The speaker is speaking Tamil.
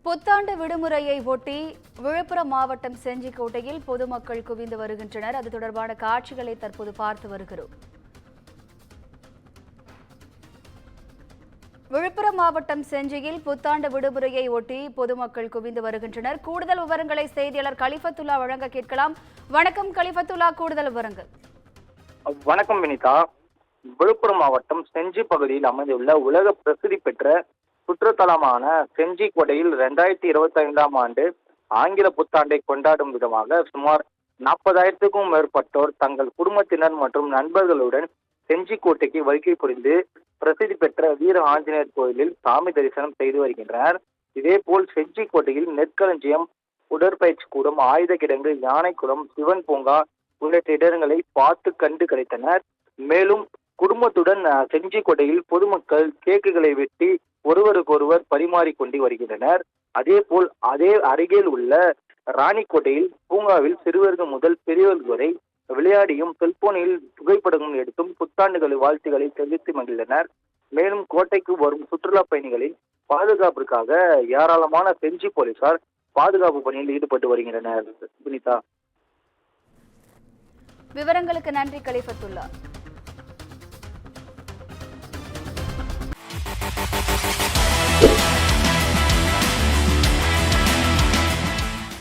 புத்தாண்டு விடுமுறையை ஒட்டி விழுப்புரம் மாவட்டம் செஞ்சிக்கோட்டையில் பொதுமக்கள் குவிந்து வருகின்றனர். அது தொடர்பான காட்சிகளை தற்போது பார்த்து வருகிறோம். விழுப்புரம் மாவட்டம் செஞ்சியில் புத்தாண்டு விடுமுறையை ஒட்டி பொதுமக்கள் குவிந்து வருகின்றனர். கூடுதல் விவரங்களை செய்தியாளர் கலிஃபத்துல்லா வழங்க கேட்கலாம். வணக்கம் கலிஃபத்துல்லா, கூடுதல் விவரங்கள். வணக்கம் வினிதா. விழுப்புரம் மாவட்டம் செஞ்சி பகுதியில் அமைந்துள்ள உலக பிரசித்தி பெற்ற சுற்றுத்தலமான செஞ்சிக்கோட்டையில் 2025ஆம் ஆண்டு ஆங்கில புத்தாண்டை கொண்டாடும் விதமாக சுமார் 40,000க்கும் மேற்பட்டோர் தங்கள் குடும்பத்தினர் மற்றும் நண்பர்களுடன் செஞ்சிக்கோட்டைக்கு வருகை புரிந்து பிரசித்தி பெற்ற வீர ஆஞ்சநேயர் கோயிலில் சாமி தரிசனம் செய்து வருகின்றனர். இதேபோல் செஞ்சிக்கோட்டையில் நெற்களஞ்சியம், உடற்பயிற்சி கூடம், ஆயுத கிடங்கு, யானைக்குளம், சிவன் பூங்கா உள்ளிட்ட இடங்களை பார்த்து கண்டு கிடைத்தனர். மேலும் குடும்பத்துடன் செஞ்சிக்கோட்டையில் பொதுமக்கள் கேக்குகளை வெட்டி ஒருவருக்கொருவர் பரிமாறிக்கொண்டு வருகின்றனர். அதேபோல் அதே அருகில் உள்ள ராணிக்கோட்டையில் பூங்காவில் சிறுவர்கள் முதல் பெரியவர்கள் வரை விளையாடியும் செல்போனில் புகைப்படங்கள் எடுத்தும் புத்தாண்டுகளை வாழ்த்துக்களை தெரிவித்து மகிழ்ந்தனர். மேலும் கோட்டைக்கு வரும் சுற்றுலா பயணிகளின் பாதுகாப்பிற்காக ஏராளமான செஞ்சி போலீசார் பாதுகாப்பு பணியில் ஈடுபட்டு வருகின்றனர். வினிதா, விவரங்களுக்கு நன்றி கலிஃபத்துல்லா.